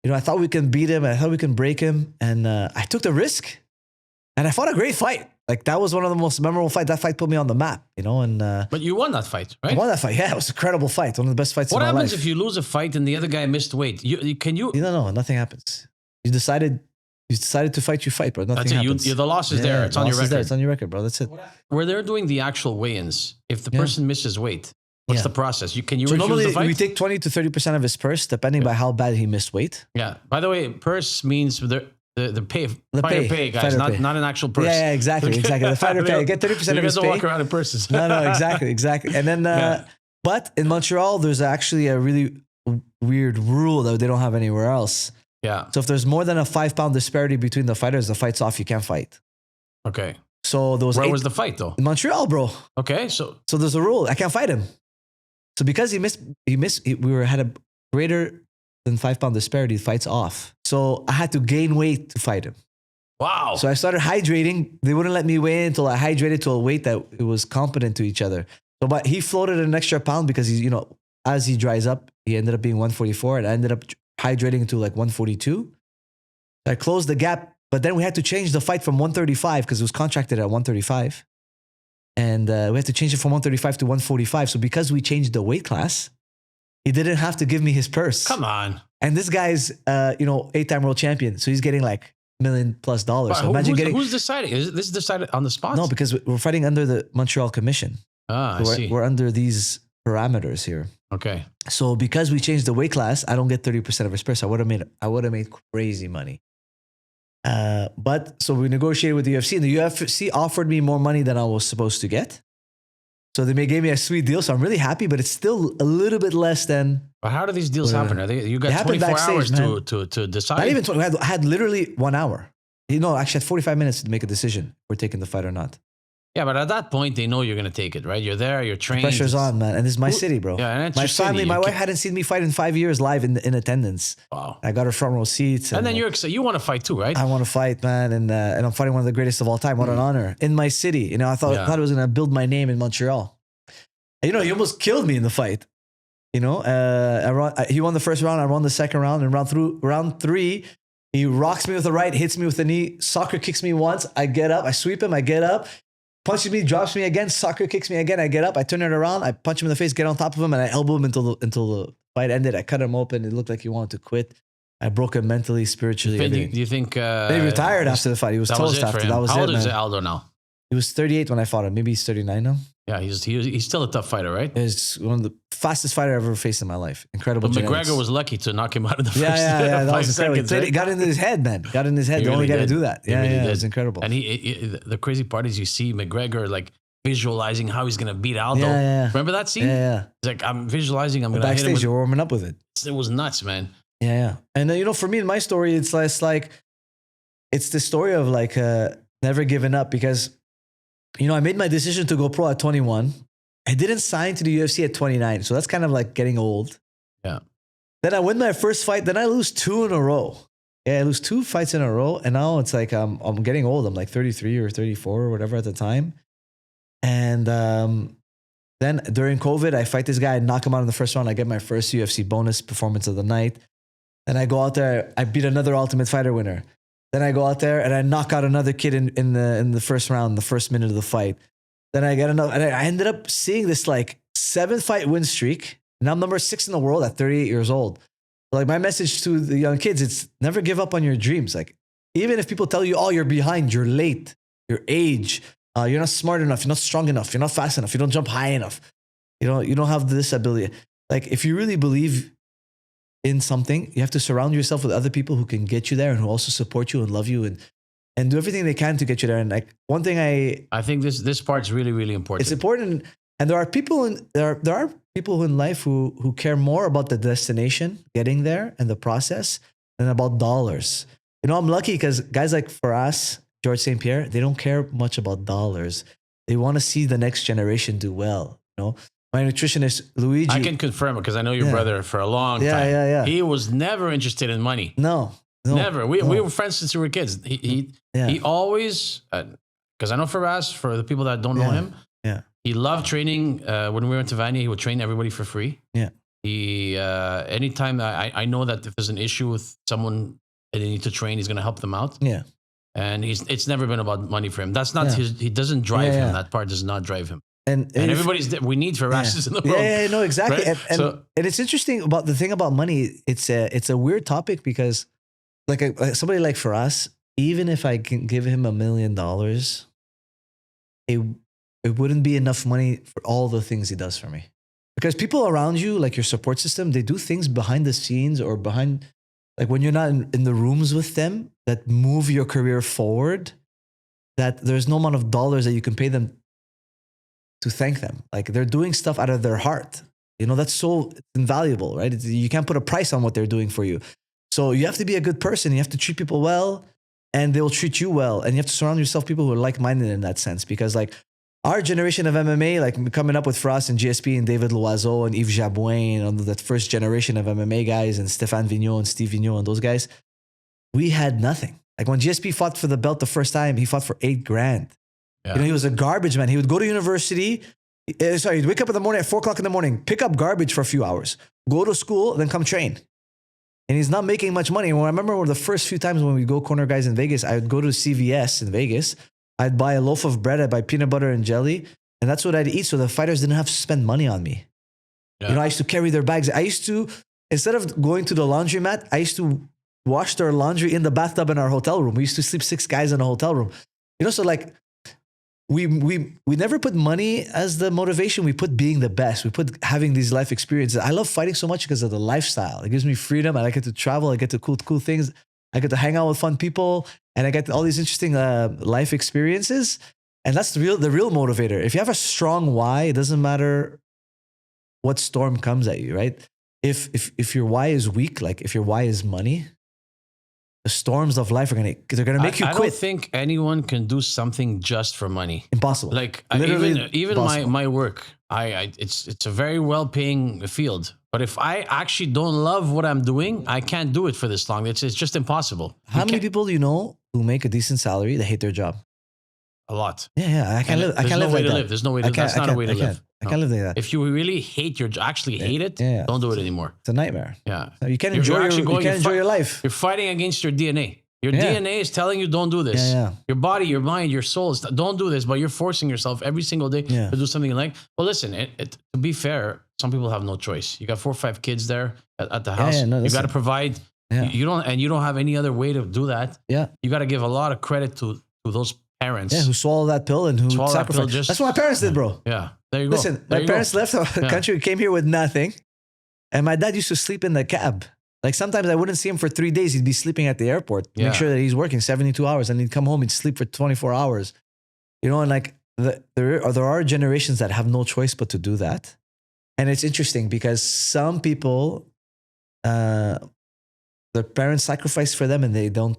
you know, I thought we can beat him. I thought we can break him. And I took the risk and I fought a great fight. Like that was one of the most memorable fights. That fight put me on the map, you know, and but you won that fight, right? I won that fight. Yeah, it was an incredible fight. One of the best fights in my life. What happens if you lose a fight and the other guy missed weight? Can you? No, nothing happens. You decided to fight, you fight, bro. Nothing happens. The loss is there. It's on your record. It's on your record, bro. That's it. Where they're doing the actual weigh-ins, if the person misses weight, what's the process? Can you refuse normally the fight? we take 20 to 30% of his purse, depending by how bad he missed weight. Yeah. By the way, purse means the pay, fighter pay, guys, fighter not an actual purse. Yeah, exactly. The fighter pay. Get 30% of his pay. You guys don't walk around in purses. No, exactly. And then, but in Montreal, there's actually a really weird rule that they don't have anywhere else. Yeah. So if there's more than a 5 pound disparity between the fighters, the fight's off. You can't fight. Okay. So there was Where was the fight though? In Montreal, bro. Okay. So there's a rule. I can't fight him. So because he missed, had a greater than 5 pound disparity, the fight's off. So I had to gain weight to fight him. Wow. So I started hydrating. They wouldn't let me weigh in until I hydrated to a weight that it was competent to each other. So, but he floated an extra pound because he's, you know, as he dries up, he ended up being 144 and I ended up hydrating to like 142. I closed the gap, but then we had to change the fight from 135 because it was contracted at 135. And we had to change it from 135 to 145. So because we changed the weight class, he didn't have to give me his purse. Come on. And this guy's, 8-time world champion. So he's getting like $1 million+. So imagine who's deciding? Is this decided on the spot? No, because we're fighting under the Montreal Commission. Ah, I see. We're under these parameters here. Okay. So because we changed the weight class, I don't get 30% of his purse. I would have made crazy money. But so we negotiated with the UFC, and the UFC offered me more money than I was supposed to get. So they gave me a sweet deal. So I'm really happy, but it's still a little bit less than. But how do these deals happen? You got 24 hours to decide. Not even 20. I had literally 1 hour. Actually, I had 45 minutes to make a decision if we're taking the fight or not. Yeah, but at that point, they know you're going to take it, right? You're there, you're trained. The pressure's on, man. And this is my city, bro. Yeah, and it's my your family, city. my wife hadn't seen me fight in 5 years live in attendance. Wow. I got her front row seats. And then you want to fight too, right? I want to fight, man. And I'm fighting one of the greatest of all time. What an honor. In my city. I thought it was going to build my name in Montreal. And, he almost killed me in the fight. He won the first round. I won the second round. And round three, he rocks me with the right, hits me with the knee, soccer kicks me once. I get up, I sweep him, I get up, punches me, drops me again, soccer kicks me again. I get up, I turn it around, I punch him in the face, get on top of him, and I elbow him until the fight ended. I cut him open. It looked like he wanted to quit. I broke him mentally, spiritually. Do you think? He retired after the fight. He was toast after. That was it, How old man. is Aldo now? He was 38 when I fought him. Maybe he's 39 now. Yeah, he's still a tough fighter, right? He's one of the fastest fighter I've ever faced in my life. Incredible. But genetics. McGregor was lucky to knock him out of the first. Yeah. That was incredible. Seconds, Got into his head, man. Got in his head. He The only really guy to did. do that. It was incredible. And the crazy part is you see McGregor like visualizing how he's gonna beat Aldo. Yeah. Remember that scene? Yeah. He's like, I'm visualizing. I'm gonna hit him. Backstage, you're warming up with it. It was nuts, man. Yeah. And then, for me in my story, it's less like it's the story of like never giving up because. I made my decision to go pro at 21. I didn't sign to the UFC at 29. So that's kind of like getting old. Yeah. Then I win my first fight. Then I lose 2 in a row. Yeah, I lose 2 fights in a row. And now it's like I'm getting old. I'm like 33 or 34 or whatever at the time. And then during COVID, I fight this guy. I knock him out in the first round. I get my first UFC bonus performance of the night. Then I go out there. I beat another Ultimate Fighter winner. Then I go out there and I knock out another kid in the first round, the first minute of the fight. Then I get another, and I ended up seeing this like 7-fight win streak. And I'm number 6 in the world at 38 years old. Like my message to the young kids, it's never give up on your dreams. Like even if people tell you, oh, you're behind, you're late, your age, you're not smart enough, you're not strong enough, you're not fast enough, you don't jump high enough, you don't have this ability. Like if you really believe in something, you have to surround yourself with other people who can get you there and who also support you and love you and do everything they can to get you there. And like one thing I think this part's really, really important. It's important. And there are people who in life who care more about the destination, getting there and the process than about dollars. I'm lucky because guys like Faraz, George St. Pierre, they don't care much about dollars. They want to see the next generation do well. My nutritionist, Luigi. I can confirm it because I know your brother for a long time. Yeah. He was never interested in money. No. Never. We were friends since we were kids. He always, because I know Faraz, for the people that don't know him, he loved training. When we went to Vanier, he would train everybody for free. Yeah. He, anytime I know that if there's an issue with someone and they need to train, he's going to help them out. Yeah. And it's never been about money for him. That's not he doesn't drive him. That part does not drive him. And we need Faraz in the room. Yeah, no, exactly. Right? And it's interesting about the thing about money. It's a weird topic because like somebody like Faraz, even if I can give him $1 million, it wouldn't be enough money for all the things he does for me. Because people around you, like your support system, they do things behind the scenes or behind, like when you're not in the rooms with them that move your career forward, that there's no amount of dollars that you can pay them to thank them. Like they're doing stuff out of their heart. That's so invaluable, right? You can't put a price on what they're doing for you. So you have to be a good person. You have to treat people well and they'll treat you well. And you have to surround yourself with people who are like-minded in that sense. Because like our generation of MMA, like coming up with Frost and GSP and David Loiseau and Yves Jabouin and that first generation of MMA guys and Stéphane Vigneault and Steve Vigneault and those guys, we had nothing. Like when GSP fought for the belt the first time, he fought for $8,000. Yeah. He was a garbage man. He would go to university. He'd wake up in the morning at 4:00 in the morning, pick up garbage for a few hours, go to school, then come train. And he's not making much money. Well, I remember the first few times when we go corner guys in Vegas, I would go to CVS in Vegas. I'd buy a loaf of bread. I'd buy peanut butter and jelly. And that's what I'd eat. So the fighters didn't have to spend money on me. Yeah. I used to carry their bags. I used to, instead of going to the laundromat, I used to wash their laundry in the bathtub in our hotel room. We used to sleep 6 guys in a hotel room. So like, we never put money as the motivation. We put being the best. We put having these life experiences. I love fighting so much because of the lifestyle. It gives me freedom. I get to travel. I get to cool things. I get to hang out with fun people, and I get all these interesting life experiences. And that's the real motivator. If you have a strong why, it doesn't matter what storm comes at you, right? If your why is weak, like if your why is money, the storms of life they're gonna make you quit. I don't think anyone can do something just for money. Impossible. Like even my work, it's a very well paying field. But if I actually don't love what I'm doing, I can't do it for this long. It's just impossible. How many people do you know who make a decent salary that hate their job? A lot. Yeah. I can't live. I can't live like that. There's no way to live. That's not a way to live. I can't live like that. If you really hate hate it, don't do it anymore. It's a nightmare. Yeah. So you can't enjoy your life. You're fighting against your DNA. Your DNA is telling you don't do this. Yeah. Your body, your mind, your soul don't do this, but you're forcing yourself every single day to do something you like. Well, listen, to be fair, some people have no choice. You got 4 or 5 kids there at the house. You got to provide. Yeah. You don't have any other way to do that. Yeah. You got to give a lot of credit to those parents. Yeah, who swallow that pill and who sacrifice. That's what my parents did, bro. Yeah. There you go. Listen, my parents left the country, came here with nothing. And my dad used to sleep in the cab. Like sometimes I wouldn't see him for 3 days. He'd be sleeping at the airport. Make sure that he's working 72 hours. And he'd come home, he'd sleep for 24 hours. And like there are generations that have no choice but to do that. And it's interesting because some people, their parents sacrifice for them and they don't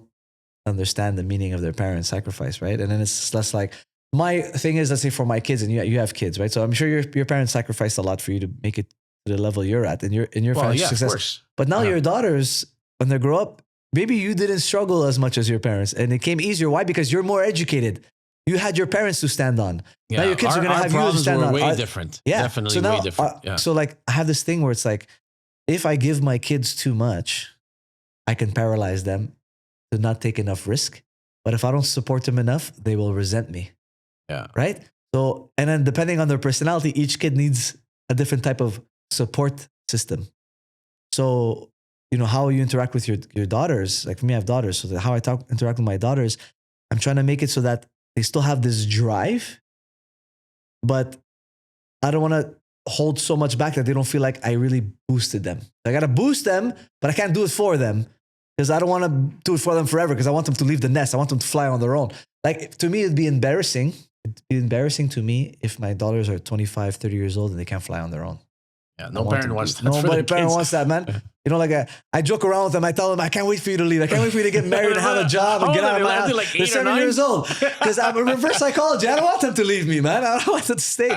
understand the meaning of their parents' sacrifice, right? And then it's less like, my thing is, let's say for my kids, and you have kids, right? So I'm sure your parents sacrificed a lot for you to make it to the level you're at in your financial success. Of course. But now your daughters, when they grow up, maybe you didn't struggle as much as your parents and it came easier. Why? Because you're more educated. You had your parents to stand on. Yeah. Now your kids are going to have you to stand on. Way different. Yeah. Definitely way different. So like I have this thing where it's like, if I give my kids too much, I can paralyze them to not take enough risk. But if I don't support them enough, they will resent me. Yeah. Right? So, and then depending on their personality, each kid needs a different type of support system. So, how you interact with your daughters. Like for me, I have daughters. So how I interact with my daughters, I'm trying to make it so that they still have this drive, but I don't want to hold so much back that they don't feel like I really boosted them. I got to boost them, but I can't do it for them because I don't want to do it for them forever because I want them to leave the nest. I want them to fly on their own. Like to me, it'd be embarrassing. It'd be embarrassing to me if my daughters are 25, 30 years old and they can't fly on their own. Yeah, no parent wants that. Nobody parent wants that, man. I joke around with them. I tell them, I can't wait for you to leave. I can't wait for you to get married and have a job and get out of my house. Like They're 7 years old. Because I'm in reverse psychology. I don't want them to leave me, man. I don't want them to stay.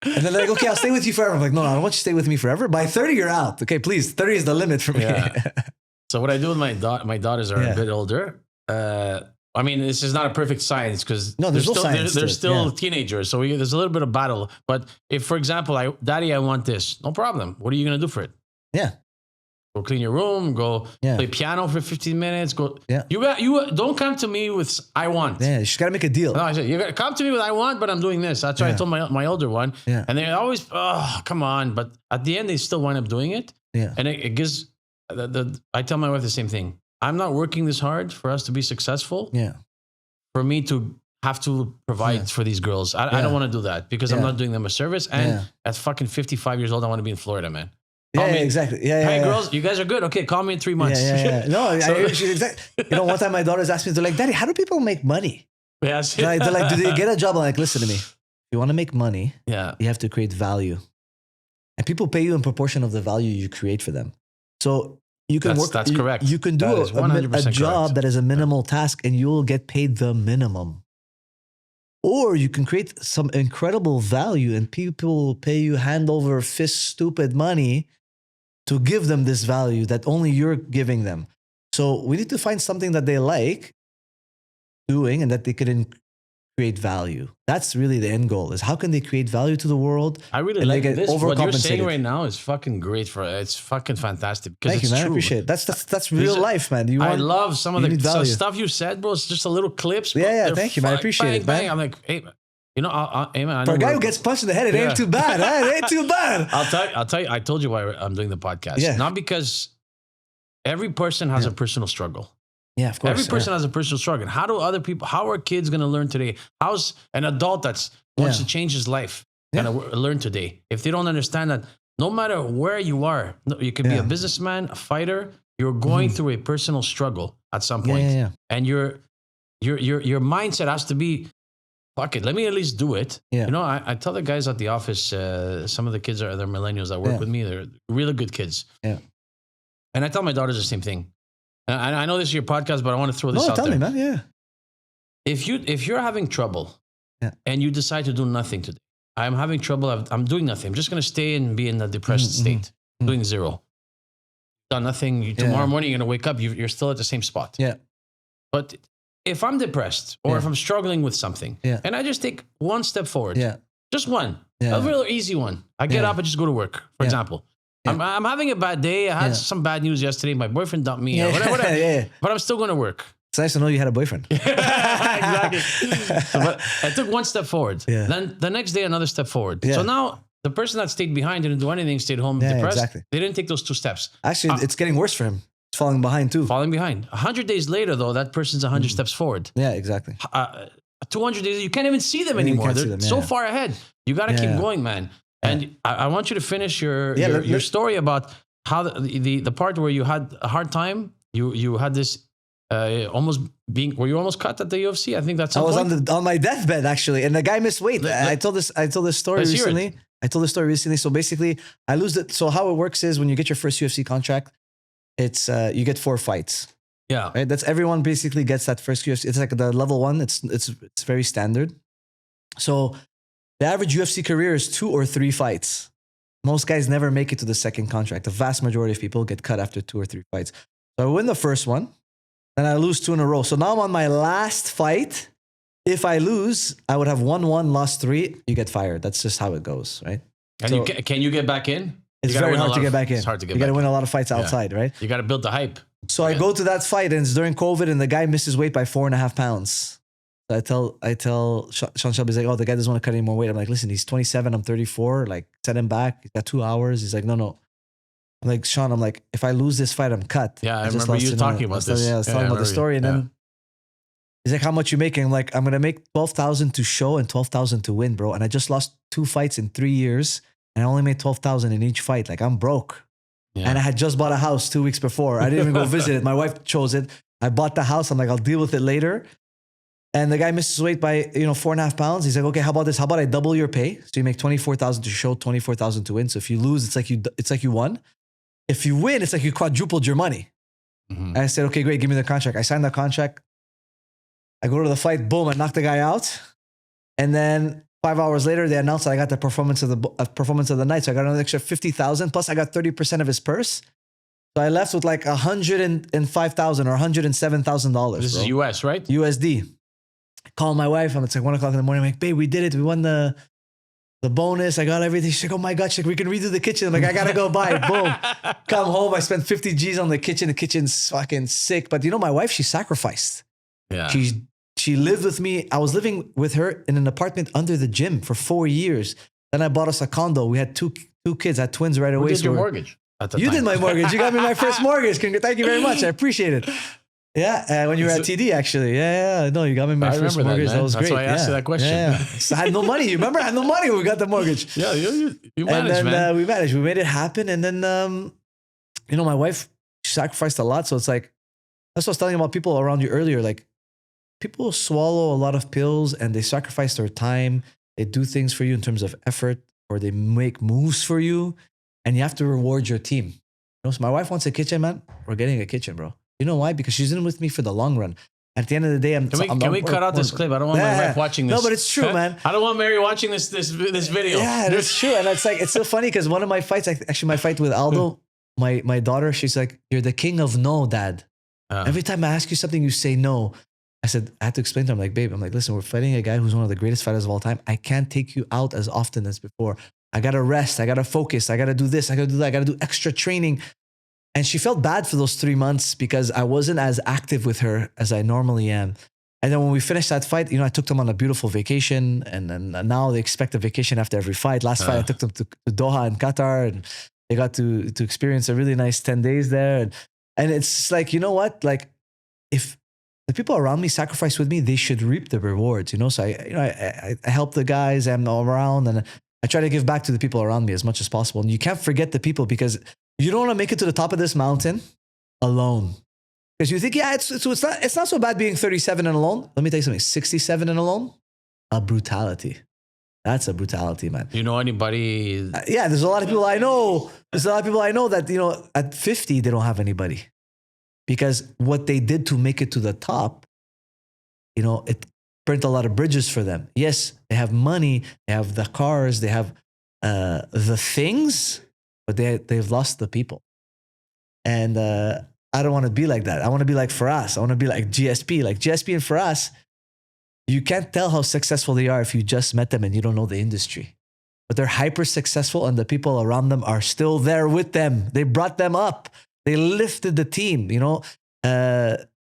And then they're like, okay, I'll stay with you forever. I'm like, no, I don't want you to stay with me forever. By 30, you're out. Okay, please. 30 is the limit for me. Yeah. So what I do with my daughters are a bit older. I mean, this is not a perfect science because no, they're still teenagers. So there's a little bit of battle. But if, for example, Daddy, I want this, no problem. What are you going to do for it? Yeah. Go clean your room. Go play piano for 15 minutes. Go. Yeah. You don't come to me with I want. Yeah, you just got to make a deal. No, I said, you got to come to me with I want, but I'm doing this. That's why I told my older one. Yeah. And they always, oh, come on. But at the end, they still wind up doing it. Yeah. And it gives, I tell my wife the same thing. I'm not working this hard for us to be successful. Yeah. For me to have to provide for these girls. I don't want to do that because I'm not doing them a service. And at fucking 55 years old, I want to be in Florida, man. Exactly. Hey, girls, you guys are good. Okay, call me in 3 months. No, exactly. One time my daughters asked me, they're like, Daddy, how do people make money? Yes. They're like, do they get a job? I'm like, listen to me. If you want to make money, you have to create value. And people pay you in proportion of the value you create for them. So you can work. That's correct. You can do a job that is a minimal task and you'll get paid the minimum. Or you can create some incredible value and people will pay you hand over fist stupid money to give them this value that only you're giving them. So we need to find something that they like doing and that they can create value. That's really the end goal, is how can they create value to the world? I really like this. What you're saying right now is fucking great. It's fucking fantastic. Thank you, man. True. I appreciate it. That's real life, man. I love some of the stuff you said, bro. It's just a little clips. Yeah, thank you, man. I appreciate it, man. I'm like, hey, Aiemann, for a guy who gets punched in the head, it ain't too bad. It ain't too bad. I'll tell you, I told you why I'm doing the podcast. Yeah. Not because every person has a personal struggle. Yeah, of course. Every person has a personal struggle. How are kids going to learn today? How's an adult that wants to change his life going to learn today? If they don't understand that no matter where you are, you could be a businessman, a fighter, you're going through a personal struggle at some point. Yeah. And your mindset has to be, fuck it, let me at least do it. Yeah. I tell the guys at the office, some of the kids they're millennials that work with me. They're really good kids. Yeah. And I tell my daughters the same thing. I know this is your podcast, but I want to throw this out there. Tell me, man. Yeah. If you're having trouble and you decide to do nothing today, I'm having trouble. I'm doing nothing. I'm just going to stay and be in a depressed state, doing zero. Done nothing. Tomorrow morning, you're going to wake up. You're still at the same spot. Yeah. But if I'm depressed or if I'm struggling with something and I just take one step forward, just one, a real easy one. I get up and just go to work, for example. Yeah. I'm having a bad day. I had some bad news yesterday. My boyfriend dumped me or whatever. But I'm still going to work. It's nice to know you had a boyfriend. Exactly. But I took one step forward. Yeah. Then the next day, another step forward. Yeah. So now the person that stayed behind didn't do anything, stayed home depressed. Exactly. They didn't take those 2 steps. Actually, it's getting worse for him. It's falling behind too. Falling behind. 100 days later, though, that person's 100 steps forward. Yeah, exactly. 200 days, you can't even see them anymore. They're so far ahead. You got to keep going, man. And I want you to finish your story about how the part where you had a hard time, you had this were you almost cut at the UFC? I think that's. I was on my deathbed actually, and the guy missed weight. I told this story recently. I told this story recently. So basically, I lose it. So how it works is when you get your first UFC contract, it's you get 4 fights. Yeah, right. That's everyone basically gets that first UFC. It's like the level 1. It's very standard. So the average UFC career is 2 or 3 fights. Most guys never make it to the second contract. The vast majority of people get cut after 2 or 3 fights. So I win the first one, then I lose 2 in a row. So now I'm on my last fight. If I lose, I would have won 1, lost 3. You get fired. That's just how it goes, right? And so, can you get back in? It's very hard to get back in. It's hard to get back in. You got to win a lot of fights outside, right? You got to build the hype. So I go to that fight and it's during COVID and the guy misses weight by 4.5 pounds. I tell Sean Shelby, he's like, oh, the guy doesn't want to cut any more weight. I'm like, listen, he's 27, I'm 34. Like, set him back. He's got 2 hours. He's like, no. I'm like, Sean, I'm like, if I lose this fight, I'm cut. Yeah, I just remember lost you talking about this. Yeah, I was talking about the story. And then he's like, how much you making? I'm like, I'm going to make 12,000 to show and 12,000 to win, bro. And I just lost 2 fights in 3 years. And I only made 12,000 in each fight. Like, I'm broke. Yeah. And I had just bought a house 2 weeks before. I didn't even go visit it. My wife chose it. I bought the house. I'm like, I'll deal with it later. And the guy misses weight by 4.5 pounds. He's like, okay, how about this? How about I double your pay? So you make 24,000 to show, 24,000 to win. So if you lose, it's like you won. If you win, it's like you quadrupled your money. Mm-hmm. I said, okay, great, give me the contract. I signed the contract. I go to the fight, boom, I knock the guy out. And then 5 hours later, they announced that I got the performance of the night. So I got another extra 50,000. Plus I got 30% of his purse. So I left with like 105,000 or $107,000. This is US, right? USD. I call my wife. It's like 1 o'clock in the morning. I'm like, babe, we did it. We won the bonus. I got everything. She's like, oh my God. She's like, we can redo the kitchen. I'm like, I got to go buy it. Boom. Come home. I spent 50 G's on the kitchen. The kitchen's fucking sick. But my wife, she sacrificed. Yeah. She lived with me. I was living with her in an apartment under the gym for 4 years. Then I bought us a condo. We had two kids. I had twins right away. Who did your mortgage at the time? You did my mortgage. You got me my first mortgage. Thank you very much. I appreciate it. Yeah, when you were at TD, actually. Yeah. No, you got me my first mortgage. That was great. That's why I asked you that question. Yeah. So I had no money. You remember? I had no money when we got the mortgage. Yeah, you managed, and then, man. We managed. We made it happen. And then, my wife, she sacrificed a lot. So it's like, that's what I was telling about people around you earlier. Like, people swallow a lot of pills and they sacrifice their time. They do things for you in terms of effort, or they make moves for you. And you have to reward your team. So my wife wants a kitchen, man. We're getting a kitchen, bro. You know why? Because she's in with me for the long run. At the end of the day, Can we cut out this clip? I don't want my wife watching this. No, but it's true, man. I don't want Mary watching this video. Yeah, that's true. And it's so funny because one of my fights, actually my fight with Aldo, my daughter, she's like, you're the king of no, dad. Every time I ask you something, you say no. I had to explain to her, I'm like, babe, listen, we're fighting a guy who's one of the greatest fighters of all time. I can't take you out as often as before. I got to rest. I got to focus. I got to do this. I got to do that. I got to do extra training. And she felt bad for those 3 months because I wasn't as active with her as I normally am. And then when we finished that fight, I took them on a beautiful vacation. And now they expect a vacation after every fight. Last fight, I took them to Doha in Qatar. And they got to experience a really nice 10 days there. And it's like, you know what? Like, if the people around me sacrifice with me, they should reap the rewards, So I help the guys I'm around, and I try to give back to the people around me as much as possible. And you can't forget the people, because you don't want to make it to the top of this mountain alone. Because you think, it's not so bad being 37 and alone. Let me tell you something, 67 and alone, a brutality. That's a brutality, man. You know anybody? Yeah, there's a lot of people I know. There's a lot of people I know that, at 50, they don't have anybody. Because what they did to make it to the top, it burnt a lot of bridges for them. Yes, they have money, they have the cars, they have the things, but they've lost the people. And I don't want to be like that. I want to be like Faraz. I want to be like GSP. Like GSP and Faraz, you can't tell how successful they are if you just met them and you don't know the industry. But they're hyper successful, and the people around them are still there with them. They brought them up. They lifted the team,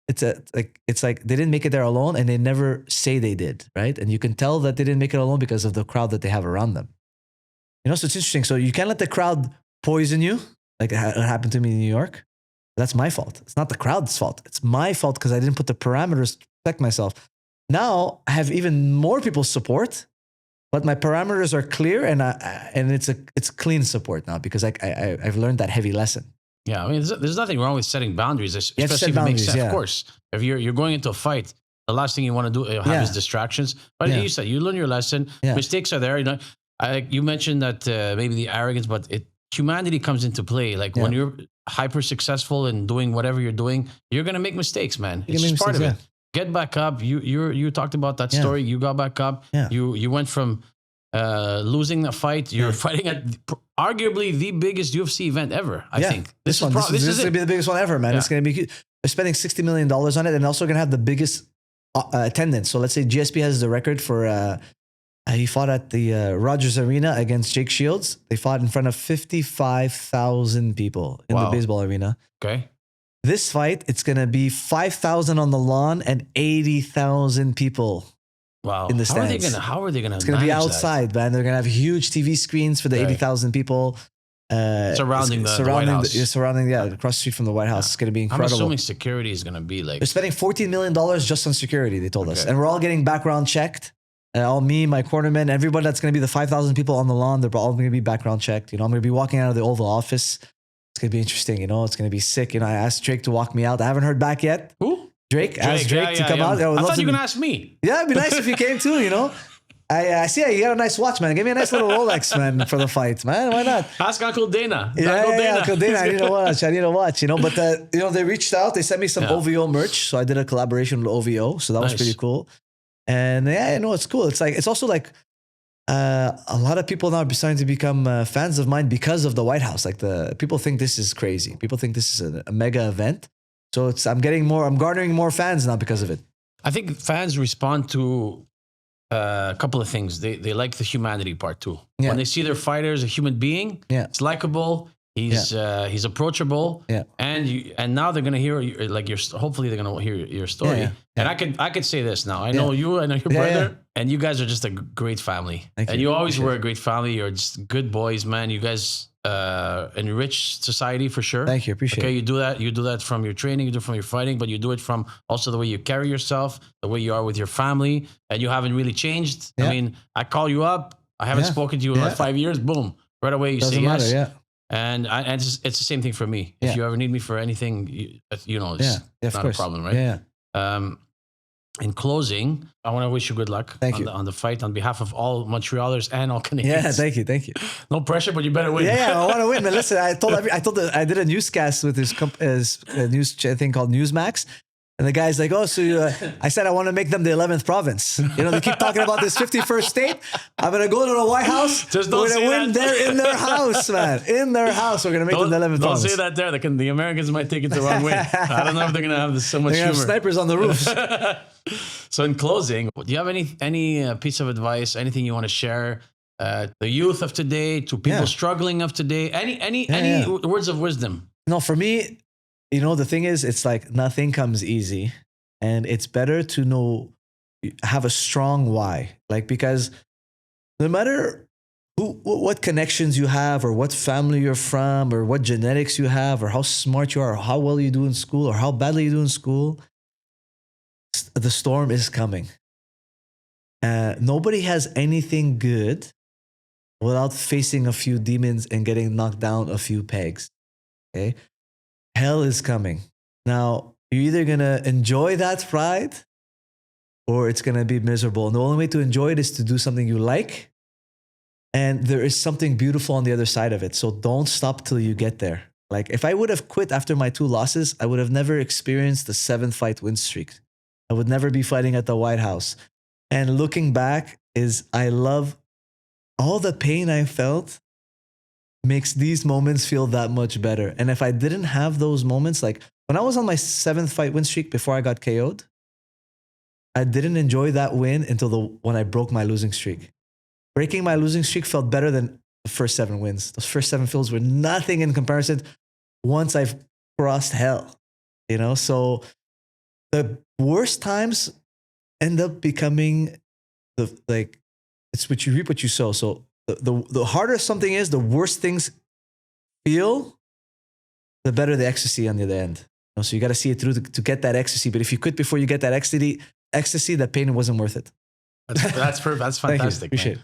It's like they didn't make it there alone, and they never say they did, right? And you can tell that they didn't make it alone because of the crowd that they have around them. So it's interesting. So you can't let the crowd poison you, like it happened to me in New York. That's my fault. It's not the crowd's fault. It's my fault because I didn't put the parameters to protect myself. Now I have even more people's support, but my parameters are clear, and it's clean support now because I've learned that heavy lesson. Yeah, there's nothing wrong with setting boundaries, especially if it makes sense. Yeah. Of course, if you're going into a fight, the last thing you want to do have is distractions. But you said you learn your lesson. Yeah. Mistakes are there. You mentioned that maybe the arrogance, but humanity comes into play. Like when you're hyper successful and doing whatever you're doing, you're gonna make mistakes, man. It's just part of it. Get back up. You talked about that story. You got back up. Yeah. You went from losing a fight. You're fighting at arguably the biggest UFC event ever. I think this is going to be the biggest one ever, man. Yeah. It's going to be. We're spending $60 million on it, and also going to have the biggest attendance. So let's say GSP has the record for. He fought at the Rogers Arena against Jake Shields. They fought in front of 55,000 people in the baseball arena. Okay. This fight, it's going to be 5,000 on the lawn and 80,000 people. Wow. In the How are they stands. gonna It's going to be manage outside, man. They're going to have huge TV screens for the 80,000 people. Surrounding the White House. Surrounding, across the street from the White House. It's going to be incredible. I'm assuming security is going to be like... They're spending $14 million just on security, they told us. And we're all getting background checked. All me, my cornermen, everybody that's going to be the 5,000 people on the lawn, they're all going to be background checked. You know, I'm going to be walking out of the Oval Office. It's going to be interesting, you know. It's going to be sick. You know, I asked Drake to walk me out. I haven't heard back yet. Who? Drake. Asked Drake to come out. I thought you were going to ask me. Yeah, it'd be nice if you came too, you know. I see you got a nice watch, man. Give me a nice little Rolex, man, for the fight, man. Why not? Ask Uncle Dana. Uncle Dana. I need to watch, you know. But, you know, they reached out. They sent me some OVO merch. So I did a collaboration with OVO. So that was pretty cool. And yeah, I know it's cool. It's like, it's also like a lot of people now are starting to become fans of mine because of the White House. Like people think this is crazy. People think this is a mega event. So I'm garnering more fans now because of it. I think fans respond to a couple of things. They like the humanity part too. Yeah. When they see their fighter as a human being, it's likable. He's approachable. Yeah. And now they're gonna hear hopefully they're gonna hear your story. Yeah. And I could say this now. I know you. I know your brother. And you guys are just a great family. Thank you. Always were a great family. You're just good boys, man. You guys enrich society for sure. Thank you. Appreciate it. You do that. You do that from your training. You do it from your fighting, but you do it from also the way you carry yourself, the way you are with your family, and you haven't really changed. Yeah. I mean, I call you up. I haven't spoken to you in like 5 years. Boom, right away you say yes. Yeah. And it's the same thing for me. If you ever need me for anything, you know, it's not a problem, right? Yeah. In closing, I want to wish you good luck on the fight on behalf of all Montrealers and all Canadians. Yeah, thank you. No pressure, but you better win. Yeah, I want to win. Man, listen, I did a newscast with his news thing called Newsmax. And the guy's like, oh, so I said I want to make them the 11th province. You know, they keep talking about this 51st state. I'm going to go to the White House. Just don't We're say going to win that. there in their house, man. In their house, we're going to make them the 11th province. Don't say that there. The Americans might take it the wrong way. I don't know if they're going to have so much humor. Have snipers on the roofs. So in closing, do you have any piece of advice, anything you want to share? The youth of today, to people struggling of today, any words of wisdom? No, for me, you know, the thing is, it's like nothing comes easy. And it's better to have a strong why. Like, because no matter what connections you have, or what family you're from, or what genetics you have, or how smart you are, or how well you do in school, or how badly you do in school, the storm is coming. Nobody has anything good without facing a few demons and getting knocked down a few pegs. Okay? Hell is coming. Now, you're either going to enjoy that ride or it's going to be miserable. And the only way to enjoy it is to do something you like. And there is something beautiful on the other side of it. So don't stop till you get there. Like, if I would have quit after my 2 losses, I would have never experienced the 7-fight win streak. I would never be fighting at the White House. And looking back I love all the pain I felt makes these moments feel that much better. And if I didn't have those moments, like, when I was on my 7th-fight win streak before I got KO'd, I didn't enjoy that win until when I broke my losing streak. Breaking my losing streak felt better than the first 7 wins. Those first 7 fills were nothing in comparison once I've crossed hell. You know, so the worst times end up becoming it's what you reap, what you sow. So the harder something is, the worse things feel, the better the ecstasy on the other end. So you got to see it through to get that ecstasy. But if you quit before you get that ecstasy, that pain wasn't worth it. That's fantastic. Appreciate it.